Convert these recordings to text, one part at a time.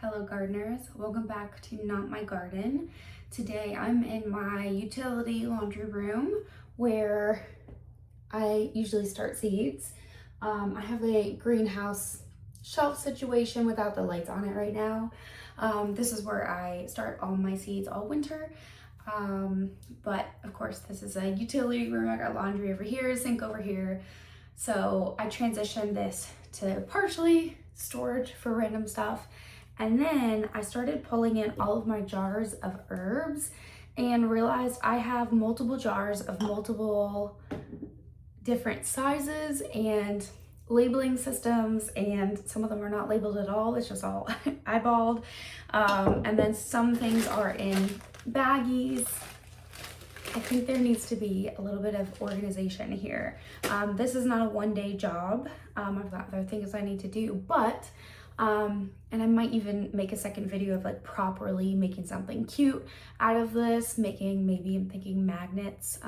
Hello gardeners, welcome back to Not My Garden. Today I'm in my utility laundry room where I usually start seeds. I have a greenhouse shelf situation without the lights on it right now. This is where I start all my seeds all winter. But of course this is a utility room. I got laundry over here, sink over here. So I transitioned this to partially storage for random stuff. And then I started pulling in all of my jars of herbs and realized I have multiple jars of multiple different sizes and labeling systems, and some of them are not labeled at all. It's just all eyeballed. And then some things are in baggies. I think there needs to be a little bit of organization here. This is not a one-day job. I've got other things I need to do, but and I might even make a second video of like properly making something cute out of this, maybe I'm thinking magnets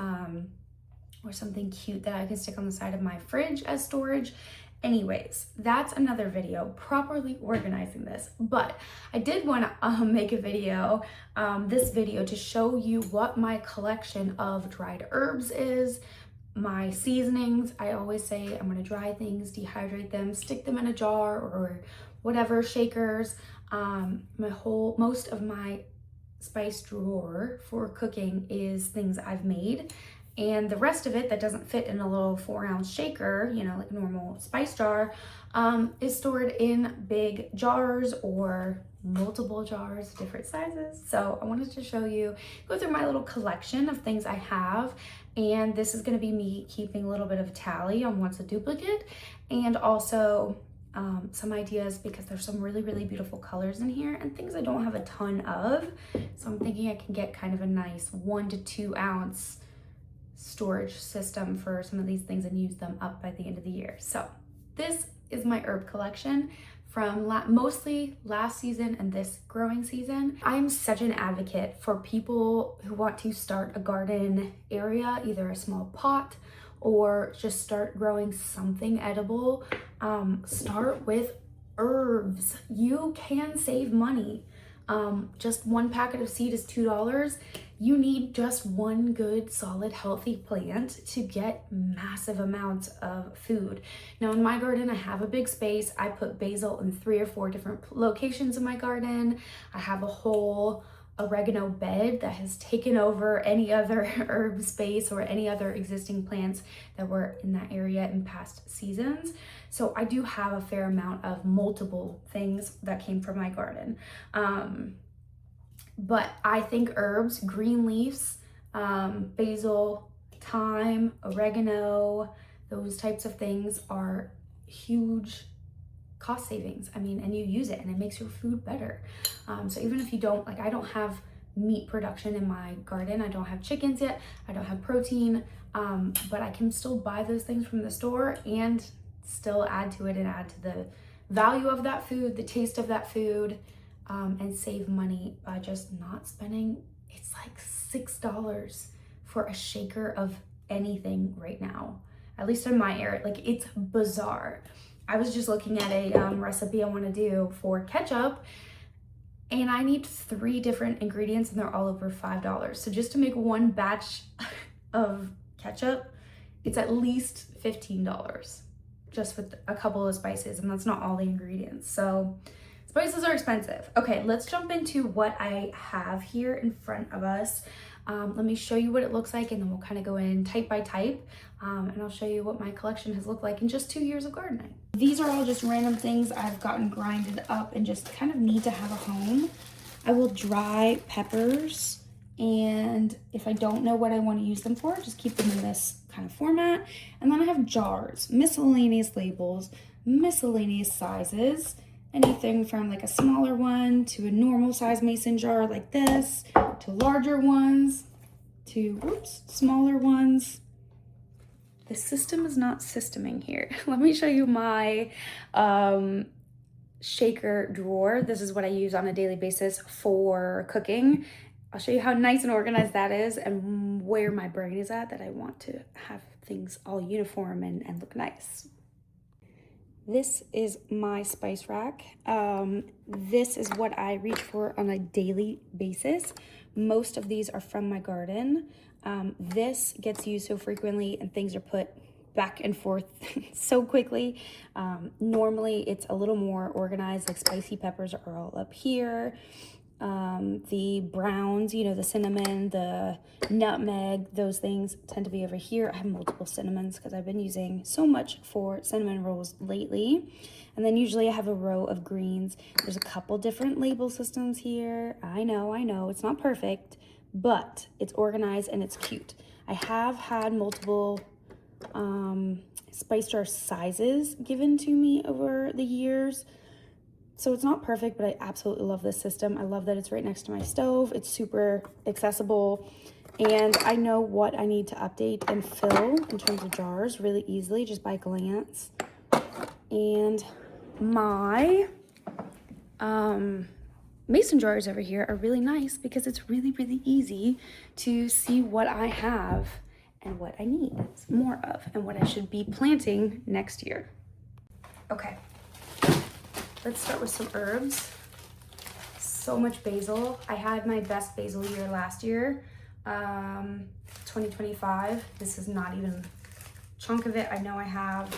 or something cute that I can stick on the side of my fridge as storage. Anyways, that's another video, properly organizing this. But I did want to make a video, this video, to show you what my collection of dried herbs is, my seasonings. I always say I'm going to dry things, dehydrate them, stick them in a jar or whatever, shakers. Most of my spice drawer for cooking is things I've made, and the rest of it that doesn't fit in a little 4-ounce shaker, you know, like a normal spice jar, is stored in big jars or multiple jars, different sizes. So I wanted to show you, go through my little collection of things I have, and this is going to be me keeping a little bit of a tally on what's a duplicate, and also some ideas, because there's some really beautiful colors in here and things I don't have a ton of. So I'm thinking I can get kind of a nice 1 to 2 ounce storage system for some of these things and use them up by the end of the year. So this is my herb collection from mostly last season and this growing season. I'm such an advocate for people who want to start a garden area, either a small pot or just start growing something edible. Start with herbs. You can save money. Just one packet of seed is $2. You need just one good, solid, healthy plant to get massive amounts of food. Now in my garden, I have a big space. I put basil in 3 or 4 different locations in my garden. I have a whole oregano bed that has taken over any other herb space or any other existing plants that were in that area in past seasons. So I do have a fair amount of multiple things that came from my garden. But I think herbs, green leaves, basil, thyme, oregano, those types of things are huge cost savings. I mean, and you use it and it makes your food better. So even if you don't, like, I don't have meat production in my garden, I don't have chickens yet, I don't have protein, but I can still buy those things from the store and still add to it and add to the value of that food, the taste of that food, and save money by just not spending, it's like $6 for a shaker of anything right now, at least in my area. Like, it's bizarre. I was just looking at a recipe I want to do for ketchup, and I need 3 different ingredients and they're all over $5. So just to make one batch of ketchup, it's at least $15 just with a couple of spices, and that's not all the ingredients. So spices are expensive. Okay, let's jump into what I have here in front of us. Let me show you what it looks like, and then we'll kind of go in type by type, and I'll show you what my collection has looked like in just 2 years of gardening. These are all just random things I've gotten grinded up and just kind of need to have a home. I will dry peppers, and if I don't know what I want to use them for, just keep them in this kind of format. And then I have jars, miscellaneous labels, miscellaneous sizes, anything from like a smaller one to a normal size mason jar like this, to larger ones, to smaller ones. The system is not systeming here. Let me show you my shaker drawer. This is what I use on a daily basis for cooking. I'll show you how nice and organized that is and where my brain is at, that I want to have things all uniform and look nice. This is my spice rack. This is what I reach for on a daily basis. Most of these are from my garden. This gets used so frequently and things are put back and forth so quickly. Normally it's a little more organized, like spicy peppers are all up here. The browns, you know, the cinnamon, the nutmeg, those things tend to be over here. I have multiple cinnamons because I've been using so much for cinnamon rolls lately. And then usually I have a row of greens. There's a couple different label systems here. I know, it's not perfect, but it's organized and it's cute. I have had multiple spice jar sizes given to me over the years. So it's not perfect, but I absolutely love this system. I love that it's right next to my stove. It's super accessible. And I know what I need to update and fill in terms of jars really easily, just by glance. And my mason jars over here are really nice because it's really, really easy to see what I have and what I need more of and what I should be planting next year. Okay. Let's start with some herbs. So much basil. I had my best basil year last year, 2025. This is not even a chunk of it. I know I have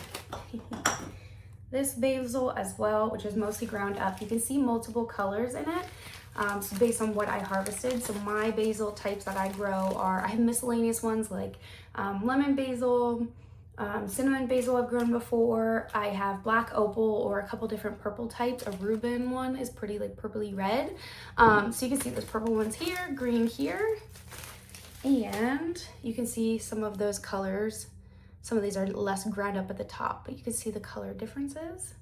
this basil as well, which is mostly ground up. You can see multiple colors in it, so based on what I harvested. So my basil types that I grow are, I have miscellaneous ones like lemon basil, cinnamon basil I've grown before. I have black opal or a couple different purple types. A Reuben one is pretty like purpley red. So you can see those purple ones here, green here. And you can see some of those colors. Some of these are less ground up at the top, but you can see the color differences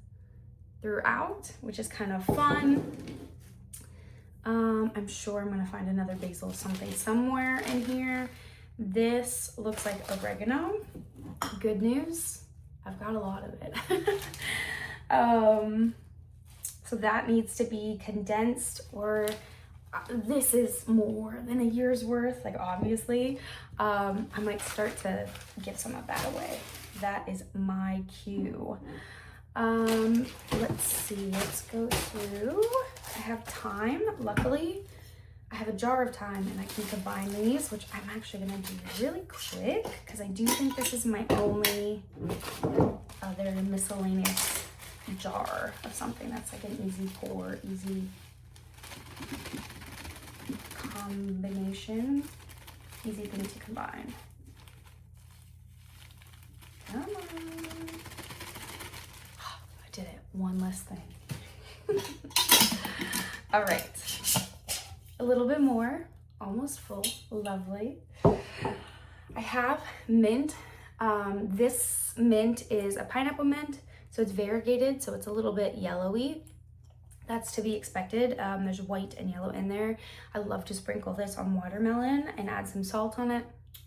throughout, which is kind of fun. I'm sure I'm gonna find another basil something somewhere in here. This looks like oregano. Good news, I've got a lot of it. So that needs to be condensed, or this is more than a year's worth, like obviously. I might start to give some of that away. That is my cue. Let's see, let's go through. I have thyme, luckily. I have a jar of thyme and I can combine these, which I'm actually gonna do really quick because I do think this is my only other miscellaneous jar of something that's like an easy pour, easy combination, easy thing to combine. Come on. I did it, one less thing. All right. A little bit more, almost full, lovely. I have mint. This mint is a pineapple mint, so it's variegated, so it's a little bit yellowy. That's to be expected. There's white and yellow in there. I love to sprinkle this on watermelon and add some salt on it.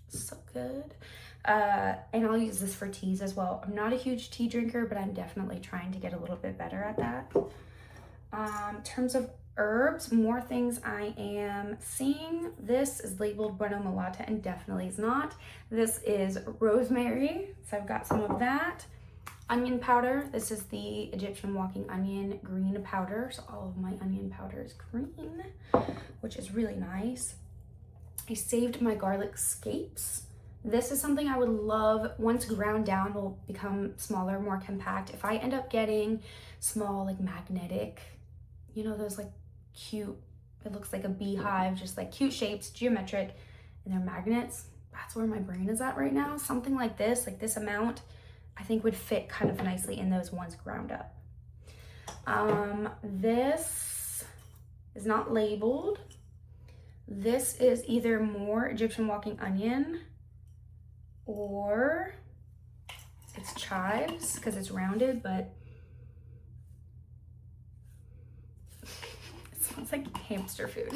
So good. And I'll use this for teas as well. I'm not a huge tea drinker, but I'm definitely trying to get a little bit better at that. In terms of herbs, more things I am seeing. This is labeled Bueno Mulata and definitely is not. This is rosemary, so I've got some of that. Onion powder. This is the Egyptian walking onion green powder, so all of my onion powder is green, which is really nice. I saved my garlic scapes. This is something I would love, once ground down, will become smaller, more compact. If I end up getting small, like magnetic, you know, those like cute, it looks like a beehive, just like cute shapes, geometric, and they're magnets. That's where my brain is at right now. Something like this amount, I think would fit kind of nicely in those ones ground up. This is not labeled. This is either more Egyptian walking onion or it's chives because it's rounded, but it smells like hamster food.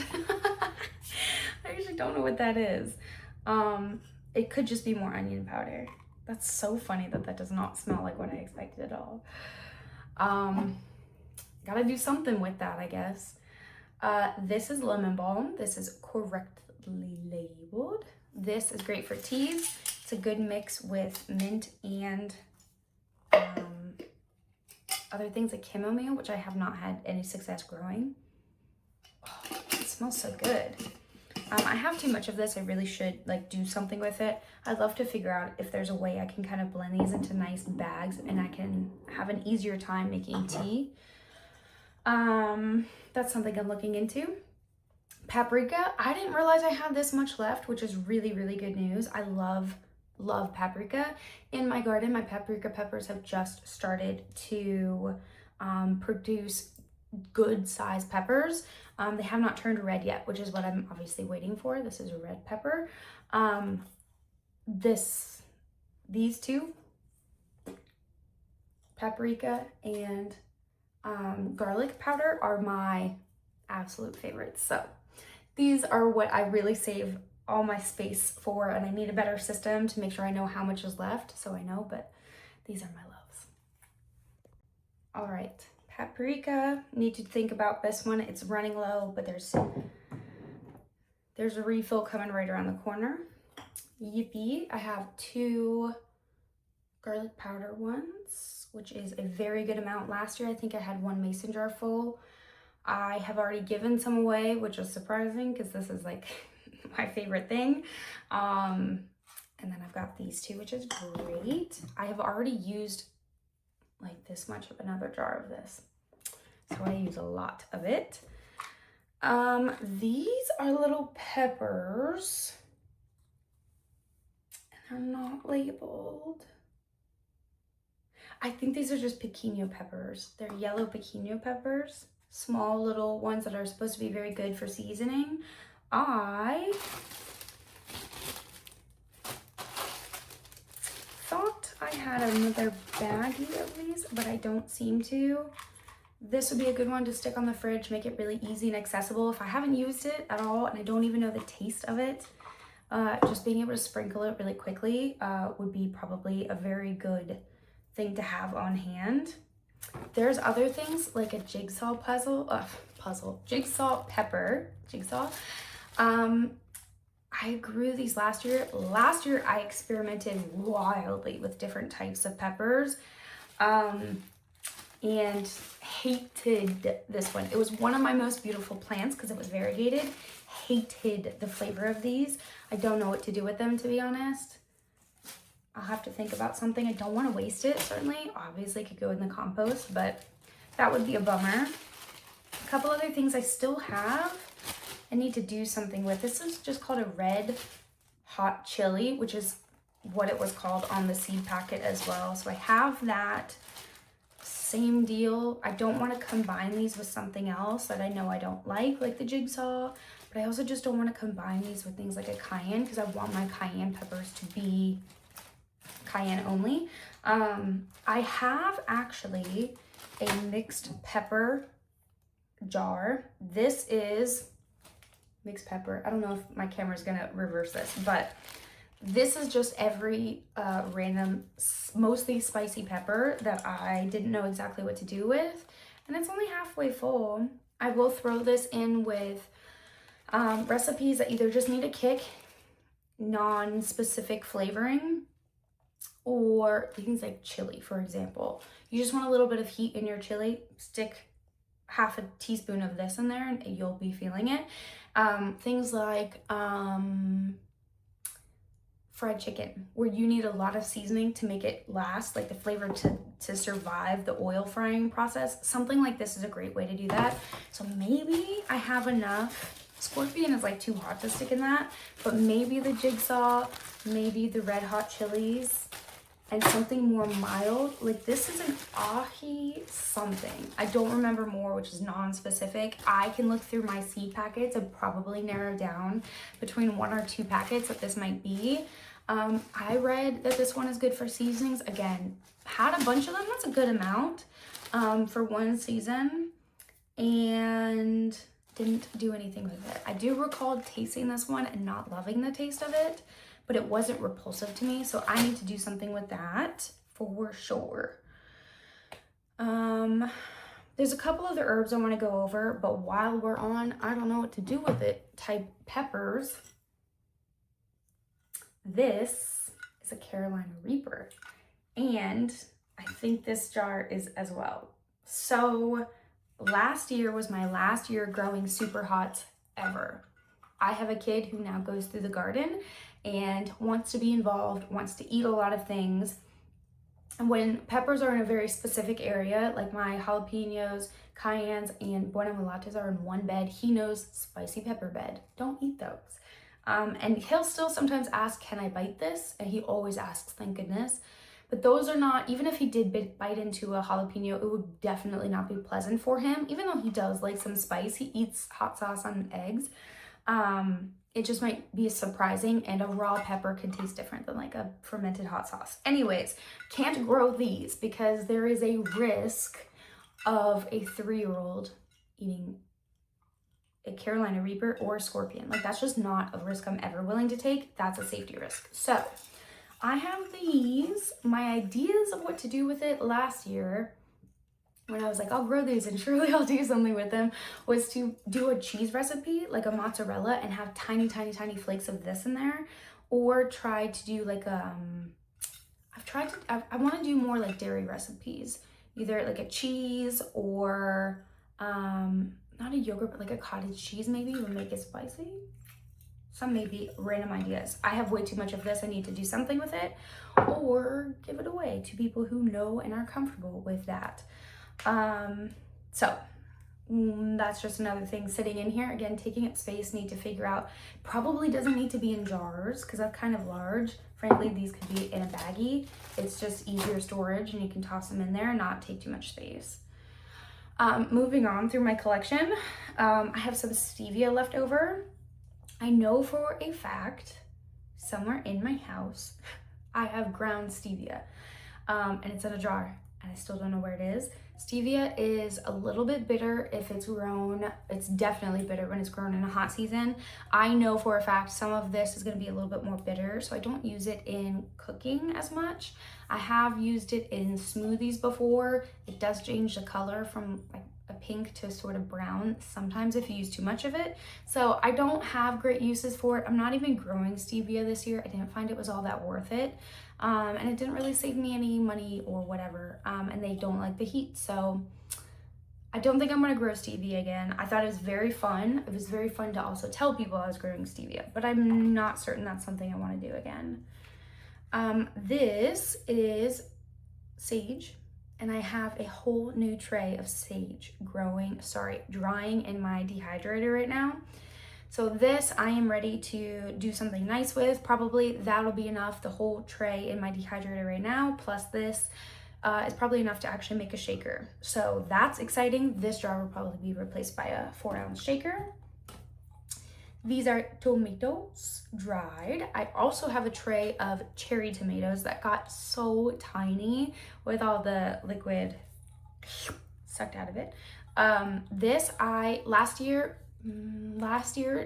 I actually don't know what that is. It could just be more onion powder. That's so funny that that does not smell like what I expected at all. Gotta do something with that, I guess. This is lemon balm. This is correctly labeled. This is great for teas. It's a good mix with mint and other things like chamomile, which I have not had any success growing. Oh, it smells so good. I have too much of this. I really should like do something with it. I'd love to figure out if there's a way I can kind of blend these into nice bags and I can have an easier time making tea. That's something I'm looking into. Paprika, I didn't realize I had this much left, which is really, really good news. I love paprika. In my garden, my paprika peppers have just started to produce good sized peppers. They have not turned red yet, which is what I'm obviously waiting for. This is a red pepper. These two, paprika and garlic powder, are my absolute favorites. So these are what I really save all my space for, and I need a better system to make sure I know how much is left, so I know, but these are my loves. All right, paprika, need to think about this one. It's running low, but there's a refill coming right around the corner. Yippee, I have 2 garlic powder ones, which is a very good amount. Last year, I think I had 1 mason jar full. I have already given some away, which is surprising because this is like my favorite thing. And then I've got these 2, which is great. I have already used like this much of another jar of this, so I use a lot of it. These are little peppers, and they're not labeled. I think these are just pequeno peppers. They're yellow pequeno peppers, small little ones that are supposed to be very good for seasoning. I thought I had another baggie of these, but I don't seem to. This would be a good one to stick on the fridge, make it really easy and accessible. If I haven't used it at all and I don't even know the taste of it, just being able to sprinkle it really quickly would be probably a very good thing to have on hand. There's other things like a jigsaw pepper. I grew these last year. Last year I experimented wildly with different types of peppers and hated this one. It was one of my most beautiful plants because it was variegated. Hated the flavor of these. I don't know what to do with them, to be honest. I'll have to think about something. I don't want to waste it, certainly. Obviously, it could go in the compost, but that would be a bummer. A couple other things I still have I need to do something with. This is just called a red hot chili, which is what it was called on the seed packet as well. So I have that. Same deal. I don't want to combine these with something else that I know I don't like the jigsaw, but I also just don't want to combine these with things like a cayenne because I want my cayenne peppers to be cayenne only. I have actually a mixed pepper jar. This is mixed pepper. I don't know if my camera is gonna reverse this, but this is just every random, mostly spicy pepper that I didn't know exactly what to do with, and it's only halfway full. I will throw this in with recipes that either just need a kick, non-specific flavoring, or things like chili, for example. You just want a little bit of heat in your chili, stick half a teaspoon of this in there and you'll be feeling it. Things like fried chicken, where you need a lot of seasoning to make it last, like the flavor to survive the oil frying process. Something like this is a great way to do that. So maybe I have enough. Scorpion is like too hot to stick in that, but maybe the jigsaw, maybe the red hot chilies, and something more mild. Like this is an ahi something. I don't remember more, which is non-specific. I can look through my seed packets and probably narrow down between 1 or 2 packets that this might be. I read that this one is good for seasonings. Again, had a bunch of them. That's a good amount for one season, and didn't do anything with it. I do recall tasting this one and not loving the taste of it, but it wasn't repulsive to me, so I need to do something with that for sure. There's a couple other herbs I want to go over, but while we're on I don't know what to do with it type peppers, this is a Carolina Reaper, and I think this jar is as well. So last year was my last year growing super hot ever. I have a kid who now goes through the garden and wants to be involved, wants to eat a lot of things. And when peppers are in a very specific area, like my jalapenos, cayennes, and buena mulatas are in one bed, he knows spicy pepper bed. Don't eat those. And he'll still sometimes ask, can I bite this? And he always asks, thank goodness. But those are not, even if he did bite into a jalapeno, it would definitely not be pleasant for him. Even though he does like some spice, he eats hot sauce on eggs. It just might be surprising, and a raw pepper can taste different than like a fermented hot sauce. Anyways, can't grow these because there is a risk of a 3-year-old eating a Carolina Reaper or a scorpion. Like, that's just not a risk I'm ever willing to take. That's a safety risk. So I have these. My ideas of what to do with it last year, when I was like, I'll grow these and surely I'll do something with them, was to do a cheese recipe, like a mozzarella, and have tiny, tiny, tiny flakes of this in there. Or try to do like I want to do more like dairy recipes, either like a cheese or not a yogurt, but like a cottage cheese maybe would make it spicy. Some maybe random ideas. I have way too much of this. I need to do something with it or give it away to people who know and are comfortable with that. So that's just another thing sitting in here. Again, taking up space, need to figure out, probably doesn't need to be in jars because that's kind of large. Frankly, these could be in a baggie. It's just easier storage and you can toss them in there and not take too much space. Moving on through my collection, I have some stevia left over. I know for a fact somewhere in my house I have ground stevia, and it's in a jar and I still don't know where it is. Stevia is a little bit bitter if it's grown. It's definitely bitter when it's grown in a hot season. I know for a fact some of this is going to be a little bit more bitter, so I don't use it in cooking as much. I have used it in smoothies before. It does change the color from like a pink to sort of brown sometimes if you use too much of it. So I don't have great uses for it. I'm not even growing stevia this year. I didn't find it was all that worth it. And it didn't really save me any money or whatever. And they don't like the heat. So I don't think I'm gonna grow stevia again. I thought it was very fun. It was very fun to also tell people I was growing stevia, but I'm not certain that's something I wanna do again. This is sage, and I have a whole new tray of sage drying in my dehydrator right now. So this I am ready to do something nice with. Probably that'll be enough, the whole tray in my dehydrator right now, plus this is probably enough to actually make a shaker. So that's exciting. This jar will probably be replaced by a 4-ounce shaker. These are tomatoes dried. I also have a tray of cherry tomatoes that got so tiny with all the liquid sucked out of it. This I last year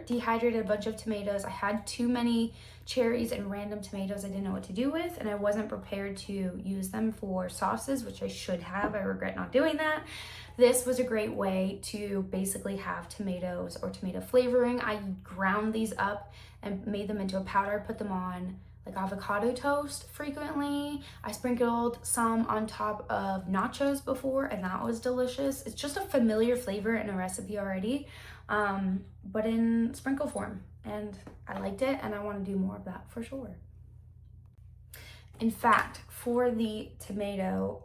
dehydrated a bunch of tomatoes. I had too many cherries and random tomatoes I didn't know what to do with, and I wasn't prepared to use them for sauces, which I should have. I regret not doing that. This was a great way to basically have tomatoes or tomato flavoring. I ground these up and made them into a powder, put them on like avocado toast frequently. I sprinkled some on top of nachos before, and that was delicious. It's just a familiar flavor in a recipe already, but in sprinkle form, and I liked it, and I want to do more of that for sure. In fact, for the tomato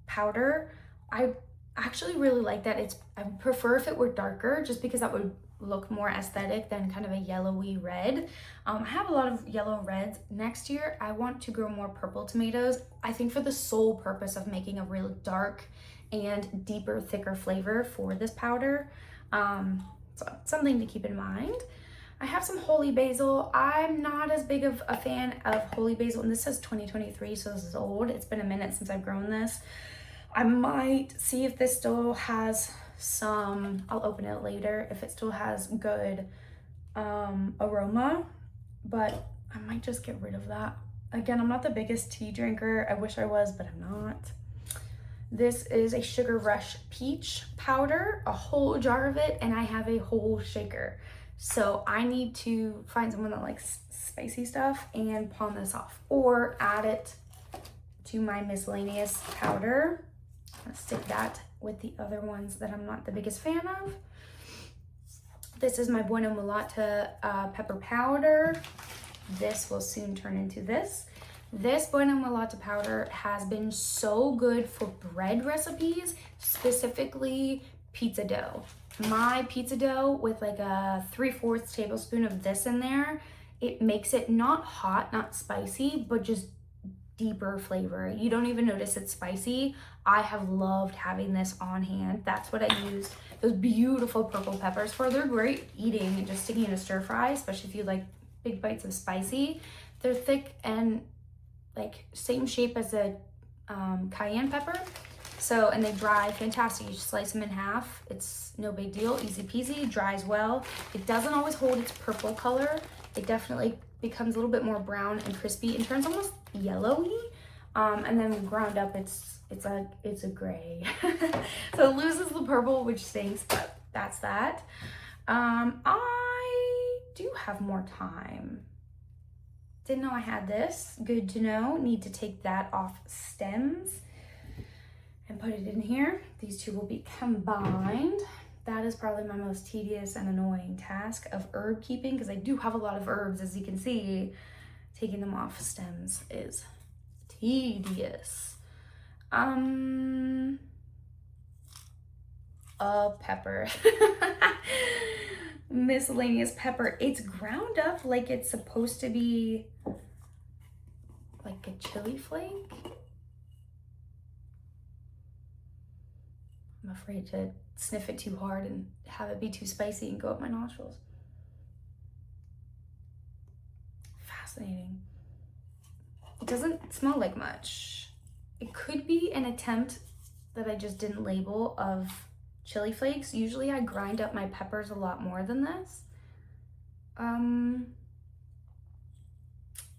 powder, I actually really like that. I prefer if it were darker, just because that would look more aesthetic than kind of a yellowy red. I have a lot of yellow reds. Next year, I want to grow more purple tomatoes, I think for the sole purpose of making a really dark and deeper, thicker flavor for this powder. So something to keep in mind. I have some holy basil. I'm not as big of a fan of holy basil, and this says 2023, so this is old. It's been a minute since I've grown this. I might see if this still has some, I'll open it later, if it still has good aroma, but I might just get rid of that. Again, I'm not the biggest tea drinker. I wish I was, but I'm not. This is a Sugar Rush peach powder, a whole jar of it, and I have a whole shaker. So I need to find someone that likes spicy stuff and pawn this off, or add it to my miscellaneous powder. I'm gonna stick that with the other ones that I'm not the biggest fan of. This is my Bueno Mulata pepper powder. This will soon turn into this. This Bueno Mulata powder has been so good for bread recipes, specifically pizza dough. My pizza dough with like a 3/4 tablespoon of this in there, it makes it not hot, not spicy, but just deeper flavor. You don't even notice it's spicy. I have loved having this on hand. That's what I used those beautiful purple peppers for. They're great eating and just sticking in a stir fry, especially if you like big bites of spicy. They're thick and like same shape as a cayenne pepper. So, and they dry fantastic. You just slice them in half. It's no big deal, easy peasy, dries well. It doesn't always hold its purple color. It definitely becomes a little bit more brown and crispy and turns almost yellowy. And then ground up, it's a gray. So it loses the purple, which stinks, but that's that. I do have more time. Didn't know I had this. Good to know. Need to take that off stems and put it in here. These two will be combined. That is probably my most tedious and annoying task of herb keeping, because I do have a lot of herbs, as you can see. Taking them off stems is tedious. A pepper. Miscellaneous pepper. It's ground up like it's supposed to be like a chili flake. I'm afraid to sniff it too hard and have it be too spicy and go up my nostrils. Fascinating. It doesn't smell like much. It could be an attempt that I just didn't label of chili flakes. Usually I grind up my peppers a lot more than this.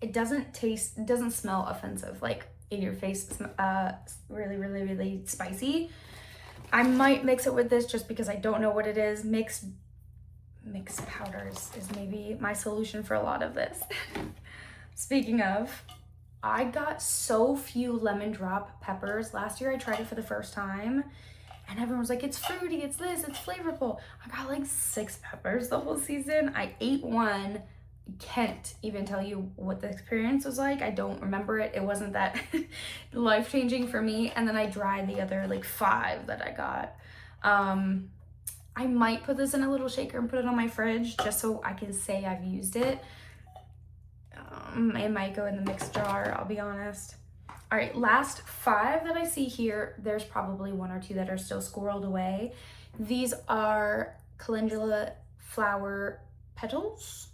It doesn't smell offensive, like in your face, really spicy. I might mix it with this just because I don't know what it is. Mixed powders is maybe my solution for a lot of this. Speaking of, I got so few lemon drop peppers. Last year I tried it for the first time and everyone was like, it's fruity, it's this, it's flavorful. I got like 6 peppers the whole season. I ate one. Can't even tell you what the experience was like. I don't remember it. It wasn't that life-changing for me. And then I dried the other like 5 that I got. I might put this in a little shaker and put it on my fridge just so I can say I've used it. It might go in the mixed jar, I'll be honest. All right, last 5 that I see here, there's probably 1 or 2 that are still squirreled away. These are calendula flower petals.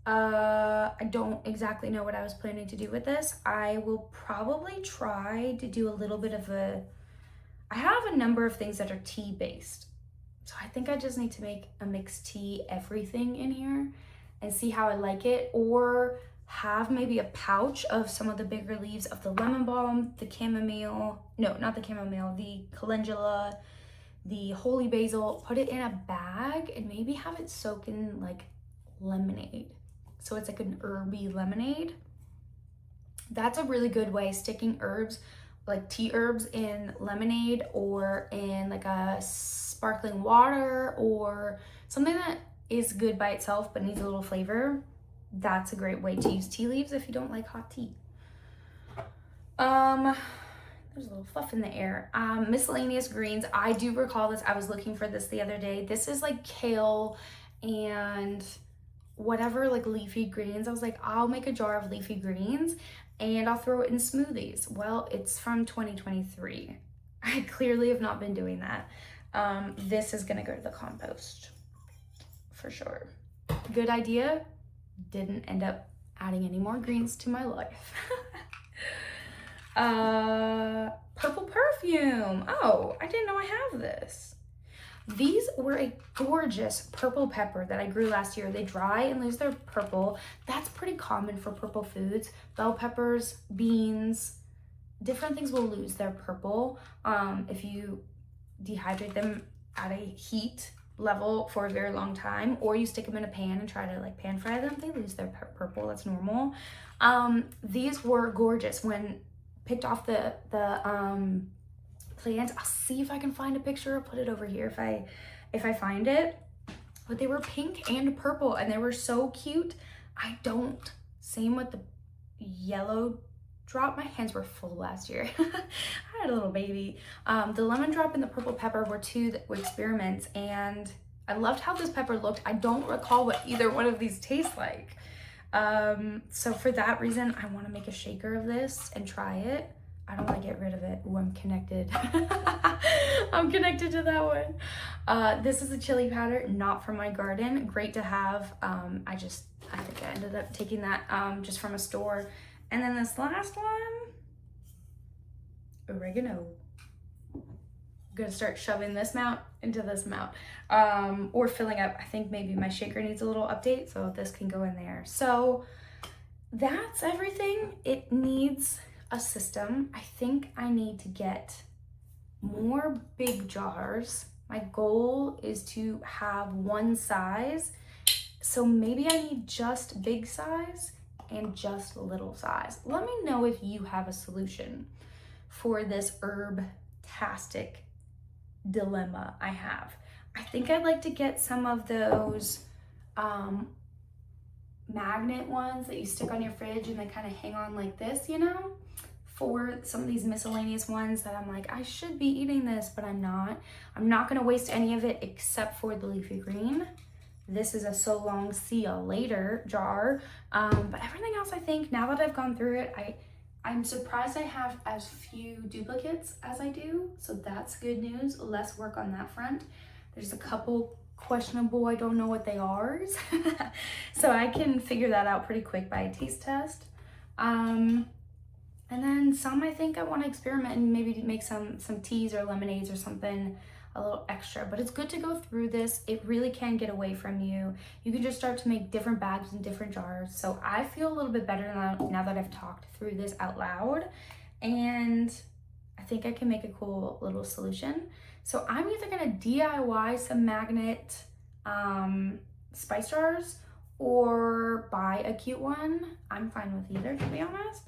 I don't exactly know what I was planning to do with this. I will probably try to do a little bit of I have a number of things that are tea based. So I think I just need to make a mixed tea everything in here and see how I like it, or have maybe a pouch of some of the bigger leaves of the lemon balm, the chamomile, no, not the chamomile, the calendula, the holy basil, put it in a bag and maybe have it soak in like lemonade. So it's like an herby lemonade. That's a really good way, sticking herbs, like tea herbs in lemonade or in like a sparkling water or something that is good by itself but needs a little flavor. That's a great way to use tea leaves if you don't like hot tea. There's a little fluff in the air. Miscellaneous greens. I do recall this. I was looking for this the other day. This is like kale and whatever, like leafy greens. I was like, I'll make a jar of leafy greens and I'll throw it in smoothies. Well, it's from 2023. I clearly have not been doing that. This is gonna go to the compost for sure. Good idea. Didn't end up adding any more greens to my life. Purple perfume. Oh, I didn't know I have this. These were a gorgeous purple pepper that I grew last year. They dry and lose their purple. That's pretty common for purple foods. Bell peppers, beans, different things will lose their purple if you dehydrate them at a heat level for a very long time, or you stick them in a pan and try to like pan fry them. They lose their purple. That's normal. These were gorgeous when picked off the plants. I'll see if I can find a picture or put it over here if I find it. But they were pink and purple and they were so cute. Same with the yellow drop. My hands were full last year. I had a little baby. The lemon drop and the purple pepper were two experiments, and I loved how this pepper looked. I don't recall what either one of these taste like. So for that reason, I want to make a shaker of this and try it. I don't want to get rid of it. Ooh, I'm connected. I'm connected to that one. This is a chili powder, not from my garden. Great to have. I think I ended up taking that just from a store. And then this last one, oregano. I'm gonna start shoving this amount into this amount, or filling up. I think maybe my shaker needs a little update, so this can go in there. So that's everything. It needs a system. I think I need to get more big jars. My goal is to have one size, so maybe I need just big size and just little size. Let me know if you have a solution for this herb-tastic dilemma I have. I think I'd like to get some of those magnet ones that you stick on your fridge and they kind of hang on like this, you know, for some of these miscellaneous ones that I'm like, I should be eating this, but I'm not. I'm not gonna waste any of it except for the leafy green. This is a so long see ya later jar, but everything else, I think now that I've gone through it, I'm surprised I have as few duplicates as I do, so that's good news. Less work on that front. There's a couple questionable, I don't know what they are, so I can figure that out pretty quick by a taste test. And then some I think I want to experiment and maybe make some teas or lemonades or something a little extra, but it's good to go through this. It really can get away from you. You can just start to make different bags in different jars. So I feel a little bit better now that I've talked through this out loud, and I think I can make a cool little solution. So I'm either gonna DIY some magnet spice jars or buy a cute one. I'm fine with either, to be honest.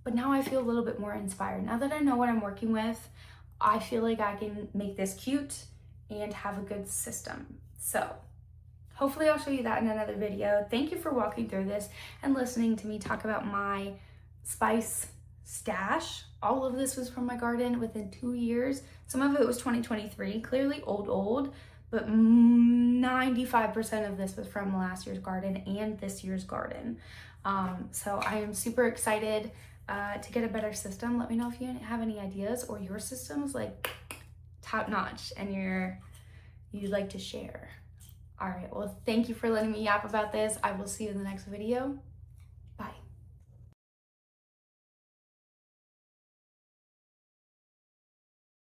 But now I feel a little bit more inspired. Now that I know what I'm working with, I feel like I can make this cute and have a good system. So hopefully I'll show you that in another video. Thank you for walking through this and listening to me talk about my spice stash. All of this was from my garden within 2 years. Some of it was 2023, clearly old, but 95% of this was from last year's garden and this year's garden. So I am super excited to get a better system. Let me know if you have any ideas or your system's like top notch and you'd like to share. All right, well, thank you for letting me yap about this. I will see you in the next video.